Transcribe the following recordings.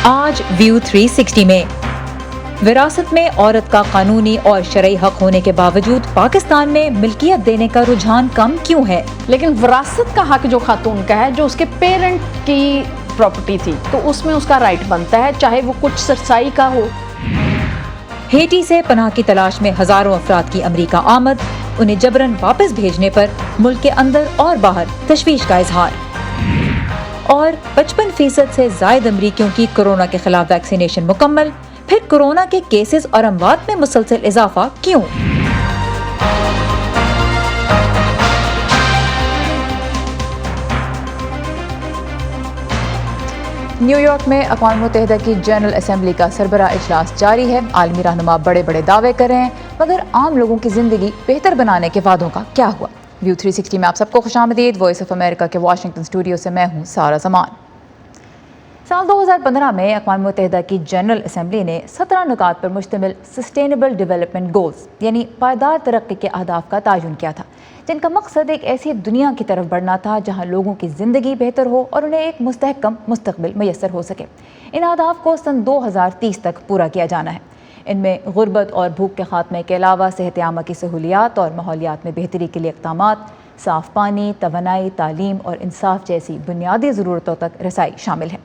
آج ویو 360 میں وراثت میں عورت کا قانونی اور شرعی حق ہونے کے باوجود پاکستان میں ملکیت دینے کا رجحان کم کیوں ہے؟ لیکن وراثت کا حق جو خاتون کا ہے، جو اس کے پیرنٹ کی پراپرٹی تھی، تو اس میں اس کا رائٹ بنتا ہے، چاہے وہ کچھ سرسائی کا ہو۔ ہیٹی سے پناہ کی تلاش میں ہزاروں افراد کی امریکہ آمد، انہیں جبراً واپس بھیجنے پر ملک کے اندر اور باہر تشویش کا اظہار۔ اور 55% سے زائد امریکیوں کی کورونا کے خلاف ویکسینیشن مکمل، پھر کورونا کے کیسز اور اموات میں مسلسل اضافہ کیوں؟ نیو یارک میں اقوام متحدہ کی جنرل اسمبلی کا سربراہ اجلاس جاری ہے۔ عالمی رہنما بڑے بڑے دعوے کر رہے ہیں، مگر عام لوگوں کی زندگی بہتر بنانے کے وعدوں کا کیا ہوا؟ ویو 360 میں آپ سب کو خوش آمدید۔ وائس آف امریکہ کے واشنگٹن اسٹوڈیو سے میں ہوں سارہ زمان۔ سال 2015 میں اقوام متحدہ کی جنرل اسمبلی نے 17 نکات پر مشتمل سسٹینیبل ڈیولپمنٹ گولز یعنی پائیدار ترقی کے اہداف کا تعین کیا تھا، جن کا مقصد ایک ایسی دنیا کی طرف بڑھنا تھا جہاں لوگوں کی زندگی بہتر ہو اور انہیں ایک مستحکم مستقبل میسر ہو سکے۔ ان اہداف کو سن 2030 تک پورا کیا جانا ہے۔ ان میں غربت اور بھوک کے خاتمے کے علاوہ صحت عامہ کی سہولیات اور ماحولیات میں بہتری کے لیے اقدامات، صاف پانی، توانائی، تعلیم اور انصاف جیسی بنیادی ضرورتوں تک رسائی شامل ہے۔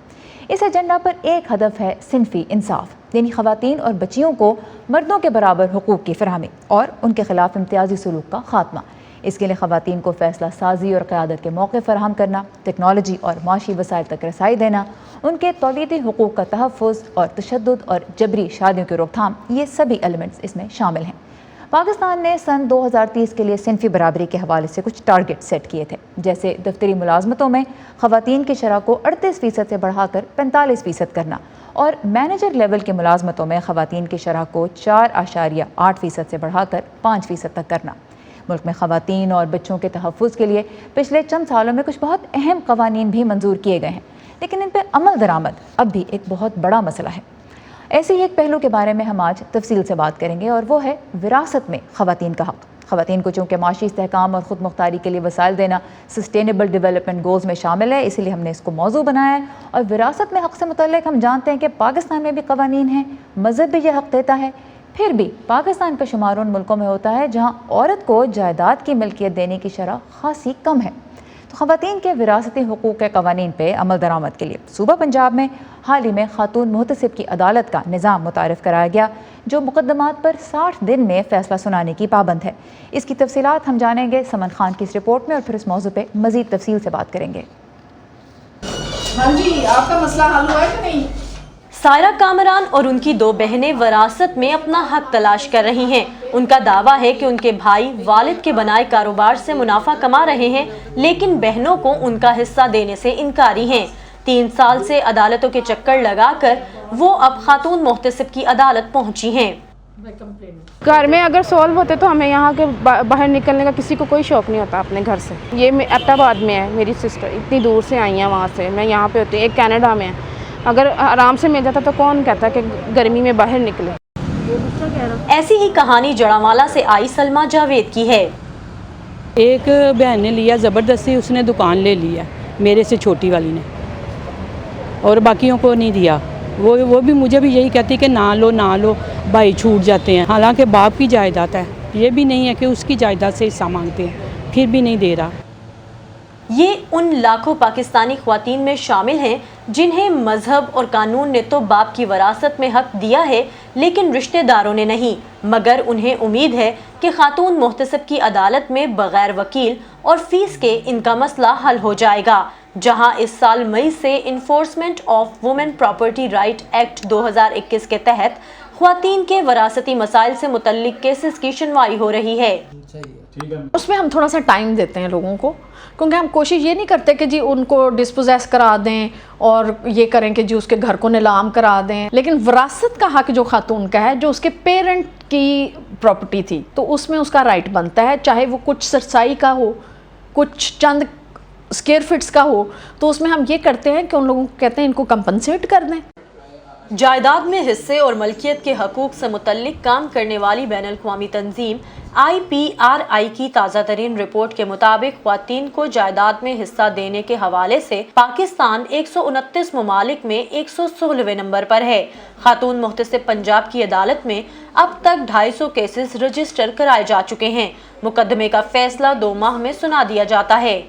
اس ایجنڈا پر ایک ہدف ہے صنفی انصاف، یعنی خواتین اور بچیوں کو مردوں کے برابر حقوق کی فراہمی اور ان کے خلاف امتیازی سلوک کا خاتمہ۔ اس کے لیے خواتین کو فیصلہ سازی اور قیادت کے موقع فراہم کرنا، ٹیکنالوجی اور معاشی وسائل تک رسائی دینا، ان کے تولیدی حقوق کا تحفظ اور تشدد اور جبری شادیوں کی روک تھام، یہ سبھی ایلیمنٹس اس میں شامل ہیں۔ پاکستان نے سن 2030 کے لیے صنفی برابری کے حوالے سے کچھ ٹارگٹ سیٹ کیے تھے، جیسے دفتری ملازمتوں میں خواتین کی شرح کو 38% سے بڑھا کر 45% کرنا اور مینیجر لیول کی ملازمتوں میں خواتین کی شرح کو 4.8% سے بڑھا کر 5% تک کرنا۔ ملک میں خواتین اور بچوں کے تحفظ کے لیے پچھلے چند سالوں میں کچھ بہت اہم قوانین بھی منظور کیے گئے ہیں، لیکن ان پہ عمل درآمد اب بھی ایک بہت بڑا مسئلہ ہے۔ ایسے ہی ایک پہلو کے بارے میں ہم آج تفصیل سے بات کریں گے، اور وہ ہے وراثت میں خواتین کا حق۔ خواتین کو چونکہ معاشی استحکام اور خود مختاری کے لیے وسائل دینا سسٹینیبل ڈیولپمنٹ گولز میں شامل ہے، اسی لیے ہم نے اس کو موضوع بنایا ہے۔ اور وراثت میں حق سے متعلق ہم جانتے ہیں کہ پاکستان میں بھی قوانین ہیں، مذہب بھی یہ حق دیتا ہے، پھر بھی پاکستان کا شمار ان ملکوں میں ہوتا ہے جہاں عورت کو جائیداد کی ملکیت دینے کی شرح خاصی کم ہے۔ تو خواتین کے وراثتی حقوق کے قوانین پہ عمل درآمد کے لیے صوبہ پنجاب میں حال ہی میں خاتون محتسب کی عدالت کا نظام متعارف کرایا گیا، جو مقدمات پر 60 دن میں فیصلہ سنانے کی پابند ہے۔ اس کی تفصیلات ہم جانیں گے سمن خان کی اس رپورٹ میں، اور پھر اس موضوع پہ مزید تفصیل سے بات کریں گے۔ ہاں جی، آپ کا مسئلہ حل ہوا ہے کہ نہیں؟ سائرہ کامران اور ان کی 2 بہنیں وراثت میں اپنا حق تلاش کر رہی ہیں۔ ان کا دعویٰ ہے کہ ان کے بھائی والد کے بنائے کاروبار سے منافع کما رہے ہیں، لیکن بہنوں کو ان کا حصہ دینے سے انکاری ہیں۔ 3 سال سے عدالتوں کے چکر لگا کر وہ اب خاتون محتسب کی عدالت پہنچی ہیں۔ گھر میں اگر سالو ہوتے تو ہمیں یہاں کے باہر نکلنے کا کسی کو کوئی شوق نہیں ہوتا اپنے گھر سے۔ یہ ایبٹ آباد میں ہے میری سسٹر، اتنی دور سے آئی ہیں وہاں سے، میں یہاں پہ ہوتی ہوں، ایک کینیڈا میں ہے۔ اگر آرام سے مل جاتا تو کون کہتا کہ گرمی میں باہر نکلے۔ ایسی ہی کہانی جڑاوالا سے آئی سلمہ جاوید کی ہے۔ ایک بہن نے لیا زبردستی، اس نے دکان لے لیا میرے سے چھوٹی والی نے، اور باقیوں کو نہیں دیا۔ وہ بھی مجھے بھی یہی کہتی کہ نہ لو بھائی چھوٹ جاتے ہیں، حالانکہ باپ کی جائیداد ہے۔ یہ بھی نہیں ہے کہ اس کی جائیداد سے حصہ مانگتے ہیں، پھر بھی نہیں دے رہا۔ یہ ان لاکھوں پاکستانی خواتین میں شامل ہیں جنہیں مذہب اور قانون نے تو باپ کی وراثت میں حق دیا ہے، لیکن رشتہ داروں نے نہیں۔ مگر انہیں امید ہے کہ خاتون محتسب کی عدالت میں بغیر وکیل اور فیس کے ان کا مسئلہ حل ہو جائے گا، جہاں اس سال مئی سے enforcement of women property right act 2021 کے تحت خواتین کے وراثتی مسائل سے متعلق کیسز کی سنوائی ہو رہی ہے۔ اس میں ہم تھوڑا سا ٹائم دیتے ہیں لوگوں کو، کیونکہ ہم کوشش یہ نہیں کرتے کہ جی ان کو ڈسپوزیس کرا دیں اور یہ کریں کہ جی اس کے گھر کو نیلام کرا دیں، لیکن وراثت کا حق جو خاتون کا ہے، جو اس کے پیرنٹ کی پراپرٹی تھی، تو اس میں اس کا رائٹ بنتا ہے، چاہے وہ کچھ سرسائی کا ہو، کچھ چند اسکیئر فٹس کا ہو، تو اس میں ہم یہ کرتے ہیں کہ ان لوگوں کو کہتے ہیں ان کو کمپنسیٹ کر دیں۔ جائیداد میں حصے اور ملکیت کے حقوق سے متعلق کام کرنے والی بین الاقوامی تنظیم IPRI کی تازہ ترین رپورٹ کے مطابق خواتین کو جائیداد میں حصہ دینے کے حوالے سے پاکستان 129 ممالک میں 116ویں نمبر پر ہے۔ خاتون محتسب پنجاب کی عدالت میں اب تک 250 کیسز رجسٹر کرائے جا چکے ہیں۔ مقدمے کا فیصلہ 2 ماہ میں سنا دیا جاتا ہے۔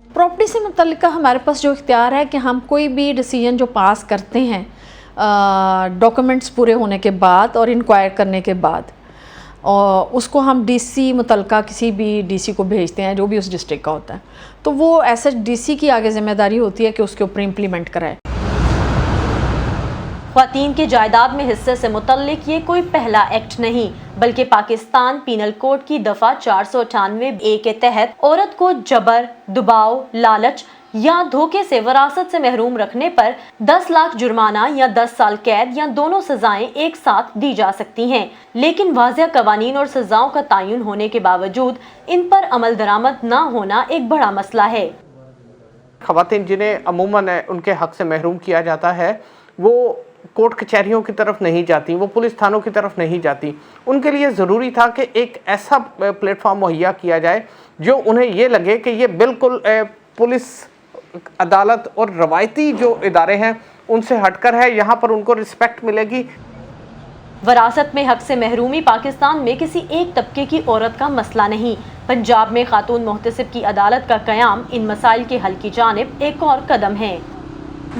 پراپرٹی سے متعلقہ ہمارے پاس جو اختیار ہے کہ ہم کوئی بھی ڈیسیجن جو پاس کرتے ہیں ڈاکومنٹس پورے ہونے کے بعد اور انکوائر کرنے کے بعد، اور اس کو ہم DC متعلقہ کسی بھی DC کو بھیجتے ہیں جو بھی اس ڈسٹرکٹ کا ہوتا ہے، تو وہ ایسے DC کی آگے ذمہ داری ہوتی ہے کہ اس کے اوپر امپلیمنٹ کرائے۔ خواتین کے جائیداد میں حصے سے متعلق یہ کوئی پہلا ایکٹ نہیں، بلکہ پاکستان پینل کوڈ کی دفعہ 498A کے تحت عورت کو جبر، دباؤ، لالچ یا دھوکے سے وراثت سے محروم رکھنے پر 10 لاکھ جرمانہ یا 10 سال قید یا دونوں سزائیں ایک ساتھ دی جا سکتی ہیں، لیکن واضح قوانین اور سزاؤں کا تعین ہونے کے باوجود ان پر عمل درآمد نہ ہونا ایک بڑا مسئلہ ہے۔ خواتین جنہیں عموماً ان کے حق سے محروم کیا جاتا ہے وہ کورٹ کچہریوں کی طرف نہیں جاتی، وہ پولیس تھانوں کی طرف نہیں جاتی۔ ان کے لیے ضروری تھا کہ ایک ایسا پلیٹ فارم مہیا کیا جائے جو انہیں یہ لگے کہ یہ بالکل پولیس، عدالت اور روایتی جو ادارے ہیں ان سے ہٹ کر ہے، یہاں پر ان کو رسپیکٹ ملے گی۔ وراثت میں حق سے محرومی پاکستان میں کسی ایک طبقے کی عورت کا مسئلہ نہیں۔ پنجاب میں خاتون محتسب کی عدالت کا قیام ان مسائل کے حل کی جانب ایک اور قدم ہے۔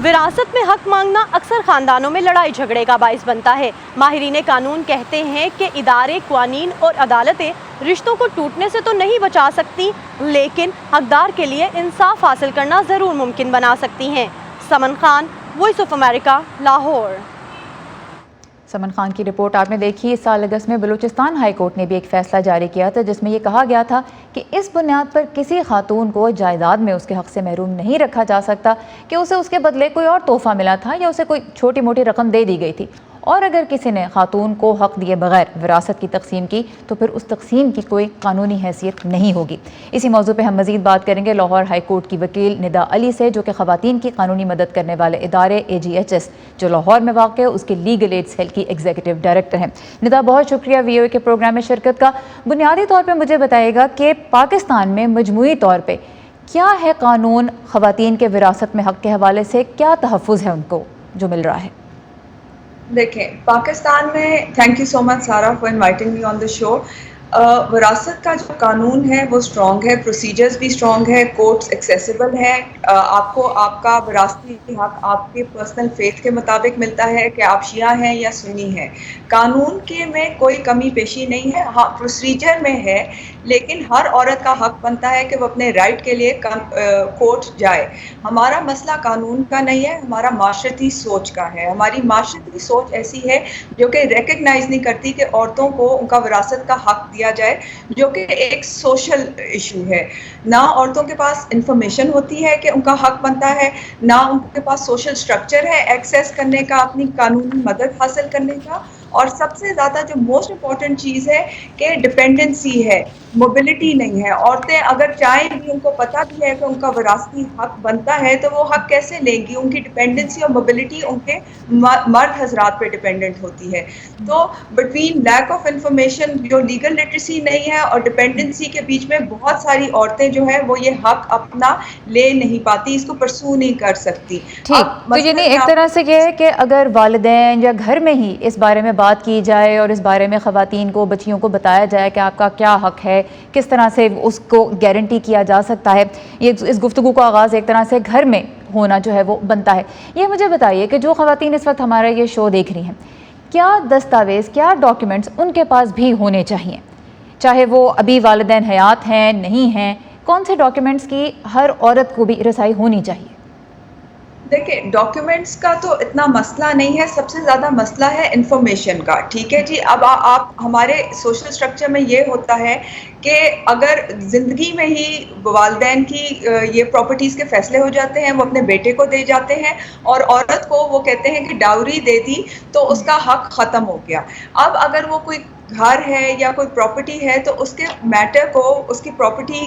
وراثت میں حق مانگنا اکثر خاندانوں میں لڑائی جھگڑے کا باعث بنتا ہے۔ ماہرین قانون کہتے ہیں کہ ادارے، قوانین اور عدالتیں رشتوں کو ٹوٹنے سے تو نہیں بچا سکتی، لیکن حقدار کے لیے انصاف حاصل کرنا ضرور ممکن بنا سکتی ہیں۔ Saman Khan, voice of America, Lahore. Saman Khan کی رپورٹ آپ نے دیکھی۔ اس سال اگست میں بلوچستان ہائی کورٹ نے بھی ایک فیصلہ جاری کیا تھا جس میں یہ کہا گیا تھا کہ اس بنیاد پر کسی خاتون کو جائیداد میں اس کے حق سے محروم نہیں رکھا جا سکتا کہ اسے اس کے بدلے کوئی اور تحفہ ملا تھا یا اسے کوئی چھوٹی موٹی رقم دے دی گئی تھی، اور اگر کسی نے خاتون کو حق دیے بغیر وراثت کی تقسیم کی تو پھر اس تقسیم کی کوئی قانونی حیثیت نہیں ہوگی۔ اسی موضوع پہ ہم مزید بات کریں گے لاہور ہائی کورٹ کی وکیل ندا علی سے، جو کہ خواتین کی قانونی مدد کرنے والے ادارے AGHS جو لاہور میں واقع ہے اس کے لیگل ایڈ سیل کی ایگزیکٹو ڈائریکٹر ہیں۔ ندا، بہت شکریہ VOA کے پروگرام میں شرکت کا۔ بنیادی طور پہ مجھے بتائیے گا کہ پاکستان میں مجموعی طور پہ کیا ہے قانون خواتین کے وراثت میں حق کے حوالے سے، کیا تحفظ ہے ان کو جو مل رہا ہے؟ دیکھیں، پاکستان میں تھینک یو سو مچ سارا فار انوائٹنگ می آن دا شو۔ وراثت کا جو قانون ہے وہ اسٹرانگ ہے، پروسیجرز بھی اسٹرانگ ہے، کورٹس ایکسیسیبل ہے، آپ کو آپ کا وراثتی حق آپ کے پرسنل فیتھ کے مطابق ملتا ہے کہ آپ شیعہ ہیں یا سنی ہیں۔ قانون کے میں کوئی کمی پیشی نہیں ہے، ہاں پروسیجر میں ہے، لیکن ہر عورت کا حق بنتا ہے کہ وہ اپنے رائٹ کے لیے کورٹ جائے۔ ہمارا مسئلہ قانون کا نہیں ہے، ہمارا معاشرتی سوچ کا ہے۔ ہماری معاشرتی سوچ ایسی ہے جو کہ ریکگنائز نہیں کرتی کہ عورتوں کو ان کا وراثت کا حق دیا جائے، جو کہ ایک سوشل ایشو ہے۔ نہ عورتوں کے پاس انفارمیشن ہوتی ہے کہ ان کا حق بنتا ہے، نہ ان کے پاس سوشل سٹرکچر ہے ایکسیس کرنے کا، اپنی قانونی مدد حاصل کرنے کا، اور سب سے زیادہ جو موسٹ امپورٹنٹ چیز ہے کہ ڈپینڈنسی ہے، موبلٹی نہیں ہے۔ عورتیں اگر چاہیں بھی، ان کو پتہ بھی ہے کہ ان کا وراثتی حق بنتا ہے، تو وہ حق کیسے لیں گی؟ ان کی ڈپینڈنسی اور موبلٹی ان کے مرد حضرات پہ ڈپینڈنٹ ہوتی ہے۔ تو بٹوین لیک آف انفارمیشن، جو لیگل لٹریسی نہیں ہے، اور ڈپینڈنسی کے بیچ میں بہت ساری عورتیں جو ہے وہ یہ حق اپنا لے نہیں پاتی، اس کو پرسو نہیں کر سکتی۔ ٹھیک، تو یعنی ایک طرح سے یہ ہے کہ اگر والدین یا گھر میں ہی اس بارے میں بات کی جائے اور اس بارے میں خواتین کو، بچیوں کو بتایا جائے کہ آپ کا کیا حق ہے، کس طرح سے اس کو گارنٹی کیا جا سکتا ہے، یہ اس گفتگو کا آغاز ایک طرح سے گھر میں ہونا جو ہے وہ بنتا ہے۔ یہ مجھے بتائیے کہ جو خواتین اس وقت ہمارا یہ شو دیکھ رہی ہیں، کیا دستاویز، کیا ڈاکیومنٹس ان کے پاس بھی ہونے چاہیے، چاہے وہ ابھی والدین حیات ہیں نہیں ہیں، کون سے ڈاکیومنٹس کی ہر عورت کو بھی رسائی ہونی چاہیے؟ دیکھیں، ڈاکیومنٹس کا تو اتنا مسئلہ نہیں ہے، سب سے زیادہ مسئلہ ہے انفارمیشن کا۔ ٹھیک ہے جی، اب آپ ہمارے سوشل سٹرکچر میں یہ ہوتا ہے کہ اگر زندگی میں ہی والدین کی یہ پراپرٹیز کے فیصلے ہو جاتے ہیں، وہ اپنے بیٹے کو دے جاتے ہیں، اور عورت کو وہ کہتے ہیں کہ ڈاوری دے دی تو اس کا حق ختم ہو گیا۔ اب اگر وہ کوئی گھر ہے یا کوئی پراپرٹی ہے تو اس کے میٹر کو، اس کی پراپرٹی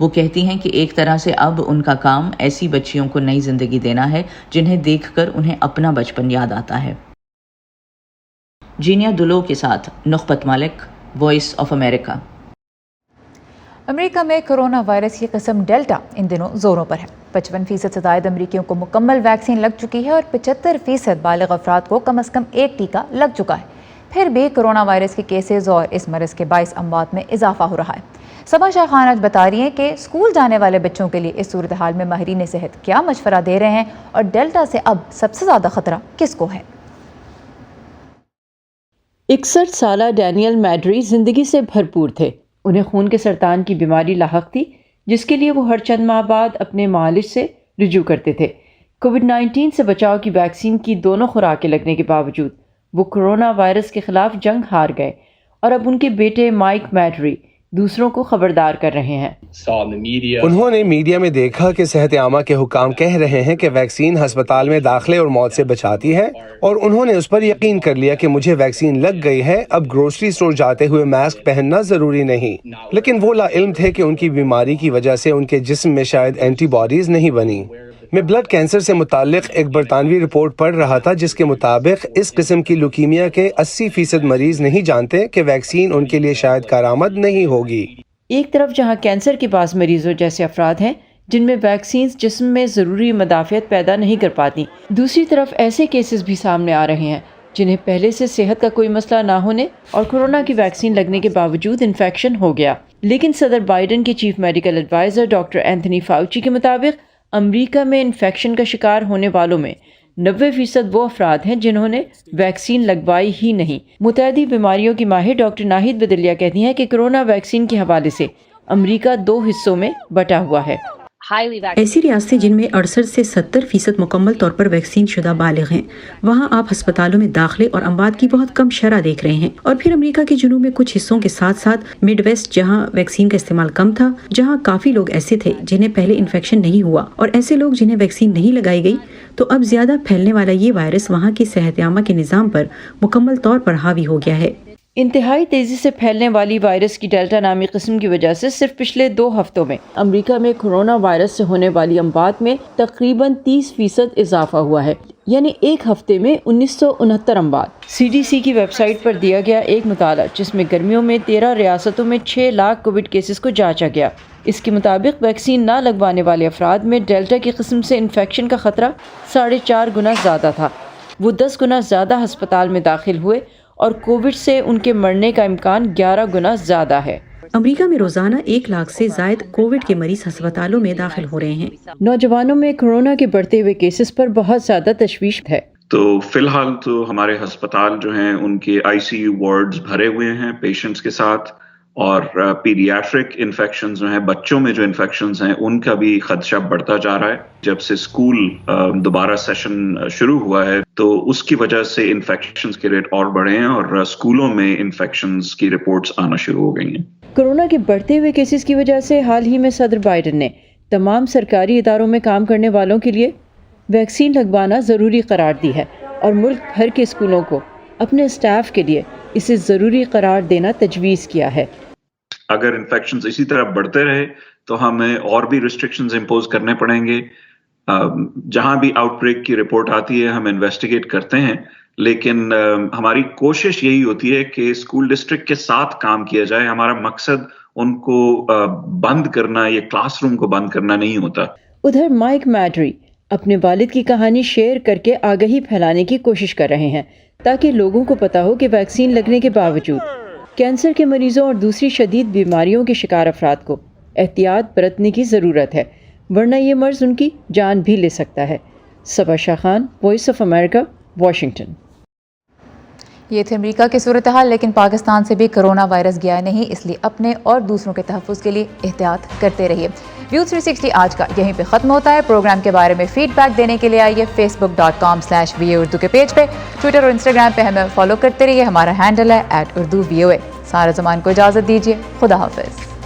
وہ کہتی ہیں کہ ایک طرح سے اب ان کا کام ایسی بچیوں کو نئی زندگی دینا ہے جنہیں دیکھ کر انہیں اپنا بچپن یاد آتا ہے۔ جینیا دلو کے ساتھ نخبت مالک، وائس آف امریکہ۔ امریکہ میں کرونا وائرس کی قسم ڈیلٹا ان دنوں زوروں پر ہے۔ 55% سے زائد امریکیوں کو مکمل ویکسین لگ چکی ہے اور 75% بالغ افراد کو کم از کم ایک ٹیکہ لگ چکا ہے۔ پھر بھی کرونا وائرس کے کیسز اور اس مرض کے باعث اموات میں اضافہ ہو رہا ہے۔ صبا شاہ خان آج بتا رہی ہیں کہ اسکول جانے والے بچوں کے لیے اس صورتحال میں ماہرین صحت کیا مشورہ دے رہے ہیں اور ڈیلٹا سے اب سب سے زیادہ خطرہ کس کو ہے۔ 61 سالہ ڈینیل میڈری زندگی سے بھرپور تھے۔ انہیں خون کے سرطان کی بیماری لاحق تھی جس کے لیے وہ ہر چند ماہ بعد اپنے معالج سے رجوع کرتے تھے۔ کووڈ-19 سے بچاؤ کی ویکسین کی دونوں خوراکیں لگنے کے باوجود وہ کرونا وائرس کے خلاف جنگ ہار گئے اور اب ان کے بیٹے مائک میڈری دوسروں کو خبردار کر رہے ہیں۔ انہوں نے میڈیا میں دیکھا کہ صحت عامہ کے حکام کہہ رہے ہیں کہ ویکسین ہسپتال میں داخلے اور موت سے بچاتی ہے، اور انہوں نے اس پر یقین کر لیا کہ مجھے ویکسین لگ گئی ہے، اب گروسری اسٹور جاتے ہوئے ماسک پہننا ضروری نہیں۔ لیکن وہ لا علم تھے کہ ان کی بیماری کی وجہ سے ان کے جسم میں شاید اینٹی باڈیز نہیں بنی۔ میں بلڈ کینسر سے متعلق ایک برطانوی رپورٹ پڑھ رہا تھا جس کے مطابق اس قسم کی لیوکیمیا کے 80% مریض نہیں جانتے کہ ویکسین ان کے لیے شاید کارآمد نہیں ہوگی۔ ایک طرف جہاں کینسر کے بعض مریضوں جیسے افراد ہیں جن میں ویکسینز جسم میں ضروری مدافعت پیدا نہیں کر پاتی، دوسری طرف ایسے کیسز بھی سامنے آ رہے ہیں جنہیں پہلے سے صحت کا کوئی مسئلہ نہ ہونے اور کورونا کی ویکسین لگنے کے باوجود انفیکشن ہو گیا۔ لیکن صدر بائیڈن کے chief medical adviser doctor Anthony Fauci کے مطابق امریکہ میں انفیکشن کا شکار ہونے والوں میں 90% وہ افراد ہیں جنہوں نے ویکسین لگوائی ہی نہیں۔ متعدی بیماریوں کی ماہر ڈاکٹر ناہید بدلیہ کہتی ہیں کہ کرونا ویکسین کے حوالے سے امریکہ 2 حصوں میں بٹا ہوا ہے۔ ایسی ریاستیں جن میں 68 سے 70% مکمل طور پر ویکسین شدہ بالغ ہیں، وہاں آپ ہسپتالوں میں داخلے اور اموات کی بہت کم شرح دیکھ رہے ہیں۔ اور پھر امریکہ کے جنوب میں کچھ حصوں کے ساتھ ساتھ مڈ ویسٹ جہاں ویکسین کا استعمال کم تھا، جہاں کافی لوگ ایسے تھے جنہیں پہلے انفیکشن نہیں ہوا، اور ایسے لوگ جنہیں ویکسین نہیں لگائی گئی، تو اب زیادہ پھیلنے والا یہ وائرس وہاں کی صحت عامہ کے نظام پر مکمل طور پر حاوی ہو گیا ہے۔ انتہائی تیزی سے پھیلنے والی وائرس کی ڈیلٹا نامی قسم کی وجہ سے صرف پچھلے 2 ہفتوں میں امریکہ میں کورونا وائرس سے ہونے والی اموات میں تقریباً 30% اضافہ ہوا ہے، یعنی ایک ہفتے میں 1969 اموات۔ CDC کی ویب سائٹ پر دیا گیا ایک مطالعہ جس میں گرمیوں میں 13 ریاستوں میں 6 لاکھ کووڈ کیسز کو جانچا گیا۔ اس کے مطابق ویکسین نہ لگوانے والے افراد میں ڈیلٹا کی قسم سے انفیکشن کا خطرہ 4.5 گنا زیادہ تھا۔ وہ 10 گنا زیادہ ہسپتال میں داخل ہوئے اور کووڈ سے ان کے مرنے کا امکان 11 گنا زیادہ ہے۔ امریکہ میں روزانہ 1 لاکھ سے زائد کووڈ کے مریض ہسپتالوں میں داخل ہو رہے ہیں۔ نوجوانوں میں کورونا کے بڑھتے ہوئے کیسز پر بہت زیادہ تشویش ہے۔ تو فی الحال تو ہمارے ہسپتال جو ہیں ان کے ICU وارڈز بھرے ہوئے ہیں پیشنٹس کے ساتھ، اور پیڈیاٹرک انفیکشنز جو ہیں بچوں میں جو انفیکشنز ہیں ان کا بھی خدشہ بڑھتا جا رہا ہے۔ جب سے اسکول دوبارہ سیشن شروع ہوا ہے تو اس کی وجہ سے انفیکشنز کے ریٹ اور بڑھے ہیں اور اسکولوں میں انفیکشنز کی رپورٹس آنا شروع ہو گئی ہیں۔ کورونا کے بڑھتے ہوئے کیسز کی وجہ سے حال ہی میں صدر بائیڈن نے تمام سرکاری اداروں میں کام کرنے والوں کے لیے ویکسین لگوانا ضروری قرار دی ہے، اور ملک بھر کے اسکولوں کو اپنے اسٹاف کے لیے اسے ضروری قرار دینا تجویز کیا ہے۔ اگر انفیکشنز اسی طرح بڑھتے رہے تو ہمیں اور بھی ریسٹرکشنز امپوز کرنے پڑیں گے۔ جہاں بھی آؤٹ بریک کی رپورٹ آتی ہے ہم انویسٹیگیٹ کرتے ہیں، لیکن ہماری کوشش یہی ہوتی ہے کہ اسکول ڈسٹرکٹ کے ساتھ کام کیا جائے۔ ہمارا مقصد ان کو بند کرنا یا کلاس روم کو بند کرنا نہیں ہوتا۔ ادھر مائک میڈری اپنے والد کی کہانی شیئر کر کے آگہی پھیلانے کی کوشش کر رہے ہیں تاکہ لوگوں کو پتہ ہو کہ ویکسین لگنے کے باوجود کینسر کے مریضوں اور دوسری شدید بیماریوں کے شکار افراد کو احتیاط برتنے کی ضرورت ہے، ورنہ یہ مرض ان کی جان بھی لے سکتا ہے۔ Saba Shah Khan, voice of America, Washington. یہ تھے امریکہ کی صورتحال، لیکن پاکستان سے بھی کرونا وائرس گیا نہیں، اس لیے اپنے اور دوسروں کے تحفظ کے لیے احتیاط کرتے رہیے۔ ویو 360 آج کا یہیں پہ ختم ہوتا ہے۔ پروگرام کے بارے میں فیڈ بیک دینے کے لیے آئیے facebook.com/VOA اردو کے پیج پہ، ٹویٹر اور انسٹاگرام پہ ہمیں فالو کرتے رہیے، ہمارا ہینڈل ہے @urduvoa۔ سارا زمان کو اجازت دیجیے، خدا حافظ۔